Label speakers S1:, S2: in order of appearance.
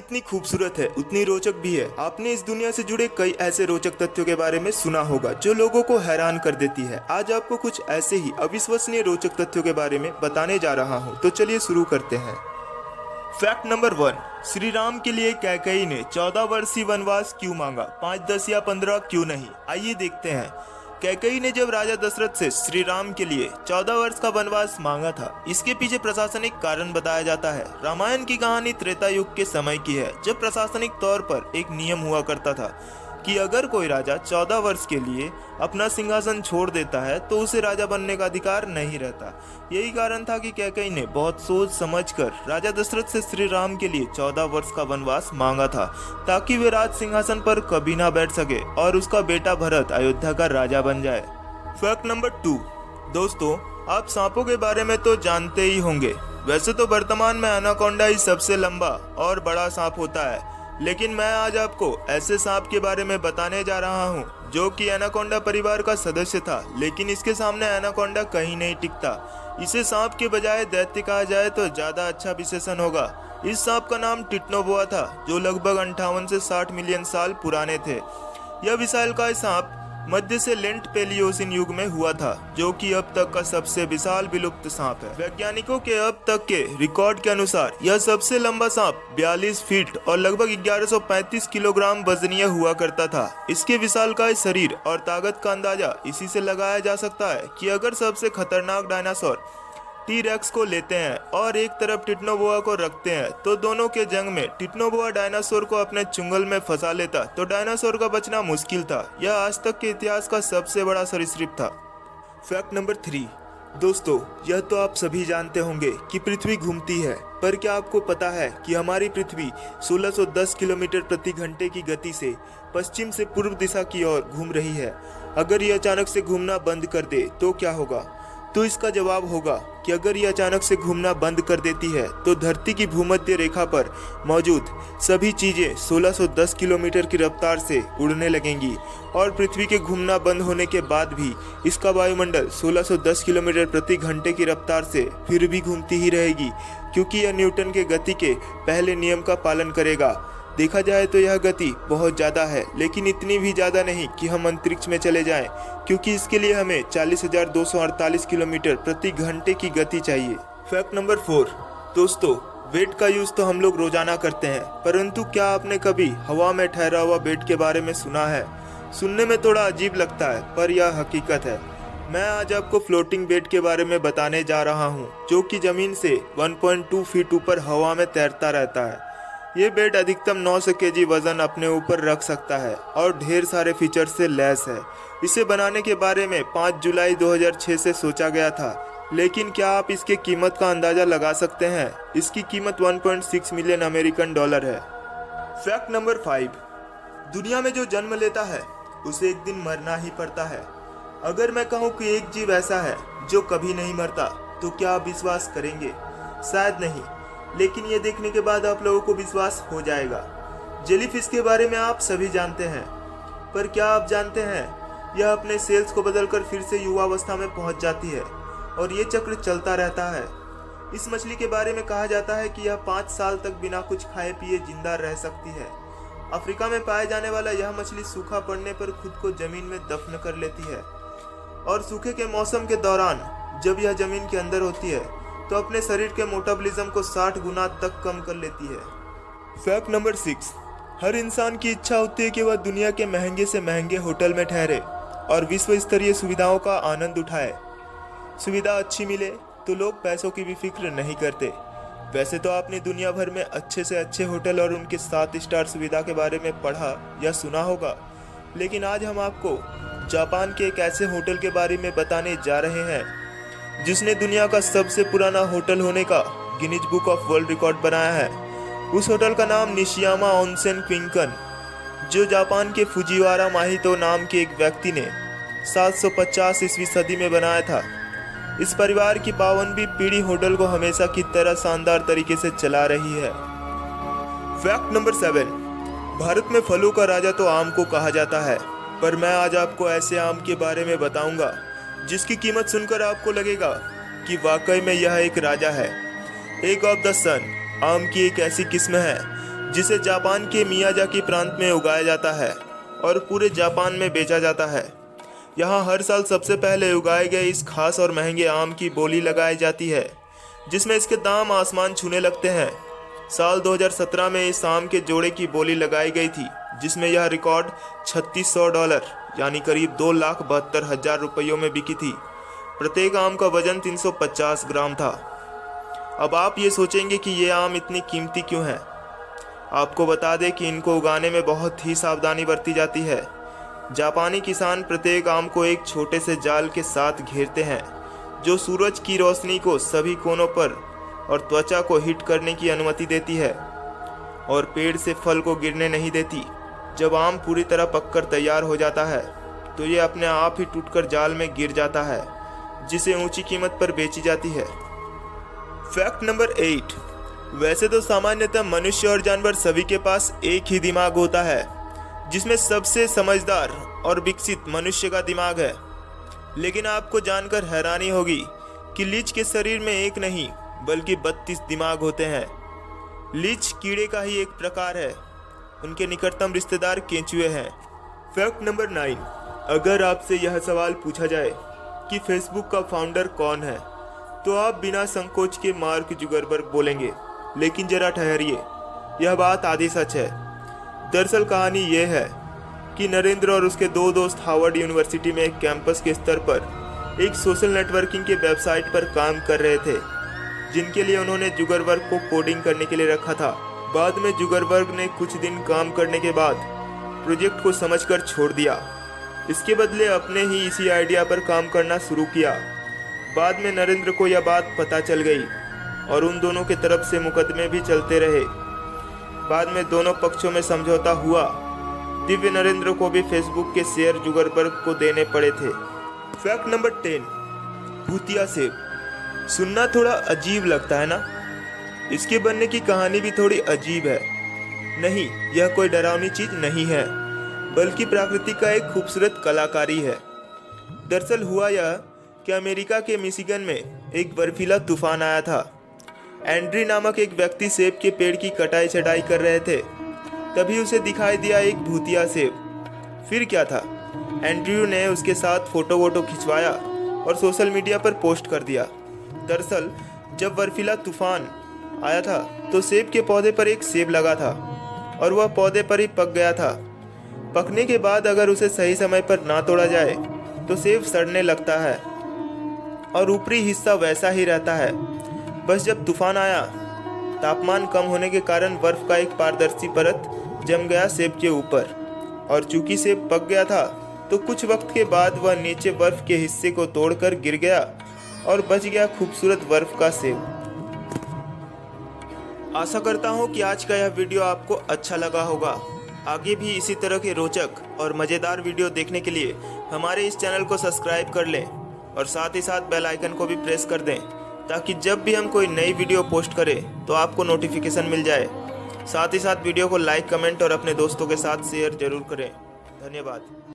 S1: जितनी खूबसूरत है उतनी रोचक भी है। आपने इस दुनिया से जुड़े कई ऐसे रोचक तथ्यों के बारे में सुना होगा जो लोगों को हैरान कर देती है। आज आपको कुछ ऐसे ही अविश्वसनीय रोचक तथ्यों के बारे में बताने जा रहा हूँ, तो चलिए शुरू करते हैं। फैक्ट नंबर 1, श्री राम के लिए कैकेयी ने 14 वर्षीय वनवास क्यों मांगा? 5, 10 या 15 क्यों नहीं? आइए देखते हैं। कैकेयी ने जब राजा दशरथ से श्री राम के लिए 14 वर्ष का वनवास मांगा था, इसके पीछे प्रशासनिक कारण बताया जाता है। रामायण की कहानी त्रेता युग के समय की है, जब प्रशासनिक तौर पर एक नियम हुआ करता था कि अगर कोई राजा 14 वर्ष के लिए अपना सिंहासन छोड़ देता है तो उसे राजा बनने का अधिकार नहीं रहता। यही कारण था कि कैकेयी ने बहुत सोच समझकर राजा दशरथ से श्री राम के लिए 14 वर्ष का वनवास मांगा था, ताकि वे राज सिंहासन पर कभी ना बैठ सके और उसका बेटा भरत अयोध्या का राजा बन जाए। फैक्ट नंबर 2, दोस्तों आप सांपों के बारे में तो जानते ही होंगे। वैसे तो वर्तमान में एनाकोंडा ही सबसे लंबा और बड़ा सांप होता है, लेकिन मैं आज आपको ऐसे सांप के बारे में बताने जा रहा हूँ जो कि एनाकोंडा परिवार का सदस्य था, लेकिन इसके सामने एनाकोंडा कहीं नहीं टिकता। इसे सांप के बजाय दैत्य कहा जाए तो ज्यादा अच्छा विशेषण होगा। इस सांप का नाम टिटनोबोआ था, जो लगभग 58 से 60 मिलियन साल पुराने थे। यह विशालकाय सांप मध्य से लेंट पेलियोसिन युग में हुआ था, जो कि अब तक का सबसे विशाल विलुप्त सांप है। वैज्ञानिकों के अब तक के रिकॉर्ड के अनुसार यह सबसे लंबा सांप 42 फीट और लगभग 1135 किलोग्राम वजनीय हुआ करता था। इसके विशालकाय शरीर और ताकत का अंदाजा इसी से लगाया जा सकता है कि अगर सबसे खतरनाक डायनासोर टी-रेक्स को लेते हैं और एक तरफ टिटनोबोआ को रखते हैं, तो दोनों के जंग में टिटनोबोआ डायनासोर को अपने चुंगल में फंसा लेता तो डायनासोर का बचना मुश्किल था। यह आज तक के इतिहास का सबसे बड़ा सरीसृप था। फैक्ट नंबर 3, दोस्तों यह तो आप सभी जानते होंगे कि पृथ्वी घूमती है, पर क्या आपको पता है कि हमारी पृथ्वी 1610 किलोमीटर प्रति घंटे की गति से पश्चिम से पूर्व दिशा की ओर घूम रही है। अगर यह अचानक से घूमना बंद कर दे तो क्या होगा? तो इसका जवाब होगा कि अगर ये अचानक से घूमना बंद कर देती है तो धरती की भूमध्य रेखा पर मौजूद सभी चीजें 1610 किलोमीटर की रफ्तार से उड़ने लगेंगी, और पृथ्वी के घूमना बंद होने के बाद भी इसका वायुमंडल 1610 किलोमीटर प्रति घंटे की रफ्तार से फिर भी घूमती ही रहेगी, क्योंकि यह न्यूटन के गति के पहले नियम का पालन करेगा। देखा जाए तो यह गति बहुत ज़्यादा है, लेकिन इतनी भी ज़्यादा नहीं कि हम अंतरिक्ष में चले जाएं, क्योंकि इसके लिए हमें 40,248 किलोमीटर प्रति घंटे की गति चाहिए। फैक्ट नंबर 4, दोस्तों बेड का यूज़ तो हम लोग रोजाना करते हैं, परंतु क्या आपने कभी हवा में ठहरा हुआ बेड के बारे में सुना है? सुनने में थोड़ा अजीब लगता है, पर यह हकीकत है। मैं आज आपको फ्लोटिंग बेड के बारे में बताने जा रहा हूँ, जो कि ज़मीन से 1.2 फीट ऊपर हवा में तैरता रहता है। ये बेड अधिकतम 900 केजी वजन अपने ऊपर रख सकता है और ढेर सारे फीचर से लैस है। इसे बनाने के बारे में 5 जुलाई 2006 से सोचा गया था, लेकिन क्या आप इसके कीमत का अंदाजा लगा सकते हैं? इसकी कीमत 1.6 मिलियन अमेरिकन डॉलर है। फैक्ट नंबर 5, दुनिया में जो जन्म लेता है उसे एक दिन मरना ही पड़ता है। अगर मैं कहूँ कि एक जीव ऐसा है जो कभी नहीं मरता, तो क्या आप विश्वास करेंगे? शायद नहीं, लेकिन ये देखने के बाद आप लोगों को विश्वास हो जाएगा। जेलीफिश के बारे में आप सभी जानते हैं, पर क्या आप जानते हैं यह अपने सेल्स को बदलकर फिर से युवावस्था में पहुंच जाती है और ये चक्र चलता रहता है। इस मछली के बारे में कहा जाता है कि यह 5 साल तक बिना कुछ खाए पिए जिंदा रह सकती है। अफ्रीका में पाए जाने वाला यह मछली सूखा पड़ने पर खुद को जमीन में दफन कर लेती है, और सूखे के मौसम के दौरान जब यह जमीन के अंदर होती है तो अपने शरीर के मेटाबॉलिज्म को 60 गुना तक कम कर लेती है। फैक्ट नंबर 6, हर इंसान की इच्छा होती है कि वह दुनिया के महंगे से महंगे होटल में ठहरे और विश्व स्तरीय सुविधाओं का आनंद उठाए। सुविधा अच्छी मिले तो लोग पैसों की भी फिक्र नहीं करते। वैसे तो आपने दुनिया भर में अच्छे से अच्छे होटल और उनके 7 स्टार सुविधा के बारे में पढ़ा या सुना होगा, लेकिन आज हम आपको जापान के एक ऐसे होटल के बारे में बताने जा रहे हैं जिसने दुनिया का सबसे पुराना होटल होने का Guinness book of world record बनाया है। उस होटल का नाम निशियामा ओनसेन क्विंकन, जो जापान के फुजिवारा माहितो नाम के एक व्यक्ति ने 750 ईस्वी सदी में बनाया था। इस परिवार की 52वीं पीढ़ी होटल को हमेशा की तरह शानदार तरीके से चला रही है। फैक्ट नंबर 7, भारत में फलों का राजा तो आम को कहा जाता है, पर मैं आज आपको ऐसे आम के बारे में बताऊंगा जिसकी कीमत सुनकर आपको लगेगा कि वाकई में यह एक राजा है। एग ऑफ द सन आम की एक ऐसी किस्म है जिसे जापान के मियाजाकी प्रांत में उगाया जाता है और पूरे जापान में बेचा जाता है। यहाँ हर साल सबसे पहले उगाए गए इस खास और महंगे आम की बोली लगाई जाती है, जिसमें इसके दाम आसमान छूने लगते हैं। साल 2017 में इस आम के जोड़े की बोली लगाई गई थी, जिसमें यह रिकॉर्ड $3600 यानी करीब 2,72,000 रुपयों में बिकी थी। प्रत्येक आम का वजन 350 ग्राम था। अब आप ये सोचेंगे कि ये आम इतनी कीमती क्यों है। आपको बता दें कि इनको उगाने में बहुत ही सावधानी बरती जाती है। जापानी किसान प्रत्येक आम को एक छोटे से जाल के साथ घेरते हैं, जो सूरज की रोशनी को सभी कोनों पर और त्वचा को हिट करने की अनुमति देती है और पेड़ से फल को गिरने नहीं देती। जब आम पूरी तरह पककर तैयार हो जाता है तो ये अपने आप ही टूटकर जाल में गिर जाता है, जिसे ऊंची कीमत पर बेची जाती है। Fact number 8। वैसे तो सामान्यतः मनुष्य और जानवर सभी के पास एक ही दिमाग होता है, जिसमें सबसे समझदार और विकसित मनुष्य का दिमाग है। लेकिन आपको जानकर हैरानी होगी कि लीच के शरीर में एक नहीं बल्कि 32 दिमाग होते हैं। लीच कीड़े का ही एक प्रकार है। उनके निकटतम रिश्तेदार केंचुए हैं। Fact number 9। अगर आपसे यह सवाल पूछा जाए कि फेसबुक का फाउंडर कौन है, तो आप बिना संकोच के मार्क जुकरबर्ग बोलेंगे। लेकिन जरा ठहरिए, यह बात आधी सच है। दरअसल कहानी यह है कि नरेंद्र और उसके दो दोस्त हार्वर्ड यूनिवर्सिटी में एक कैंपस के स्तर पर एक सोशल नेटवर्किंग के वेबसाइट पर काम कर रहे थे, जिनके लिए उन्होंने जुकरबर्ग को कोडिंग करने के लिए रखा था। बाद में जुकरबर्ग ने कुछ दिन काम करने के बाद प्रोजेक्ट को समझकर छोड़ दिया। इसके बदले अपने ही इसी आइडिया पर काम करना शुरू किया। बाद में नरेंद्र को यह बात पता चल गई और उन दोनों की तरफ से मुकदमे भी चलते रहे। बाद में दोनों पक्षों में समझौता हुआ। दिव्य नरेंद्र को भी फेसबुक के शेयर जुकरबर्ग को देने पड़े थे। Fact number 10। भूतिया सेब। सुनना थोड़ा अजीब लगता है ना? इसके बनने की कहानी भी थोड़ी अजीब है। नहीं, यह कोई डरावनी चीज नहीं है, बल्कि प्रकृति का एक खूबसूरत कलाकारी है। दरअसल हुआ यह कि अमेरिका के मिशिगन में एक बर्फीला तूफान आया था। एंड्री नामक एक व्यक्ति सेब के पेड़ की कटाई छटाई कर रहे थे। तभी उसे दिखाई दिया एक भूतिया सेब। फिर क्या था, एंड्रयू ने उसके साथ फोटो वोटो खिंचवाया और सोशल मीडिया पर पोस्ट कर दिया। दरअसल जब बर्फीला तूफान आया था तो सेब के पौधे पर एक सेब लगा था और वह पौधे पर ही पक गया था। पकने के बाद अगर उसे सही समय पर ना तोड़ा जाए तो सेब सड़ने लगता है और ऊपरी हिस्सा वैसा ही रहता है। बस जब तूफान आया, तापमान कम होने के कारण बर्फ का एक पारदर्शी परत जम गया सेब के ऊपर, और चूंकि सेब पक गया था तो कुछ वक्त के बाद वह नीचे बर्फ के हिस्से को तोड़कर गिर गया और बच गया खूबसूरत बर्फ का सेब। आशा करता हूँ कि आज का यह वीडियो आपको अच्छा लगा होगा। आगे भी इसी तरह के रोचक और मज़ेदार वीडियो देखने के लिए हमारे इस चैनल को सब्सक्राइब कर लें और साथ ही साथ बेल आइकन को भी प्रेस कर दें, ताकि जब भी हम कोई नई वीडियो पोस्ट करें तो आपको नोटिफिकेशन मिल जाए। साथ ही साथ वीडियो को लाइक, कमेंट और अपने दोस्तों के साथ शेयर जरूर करें। धन्यवाद।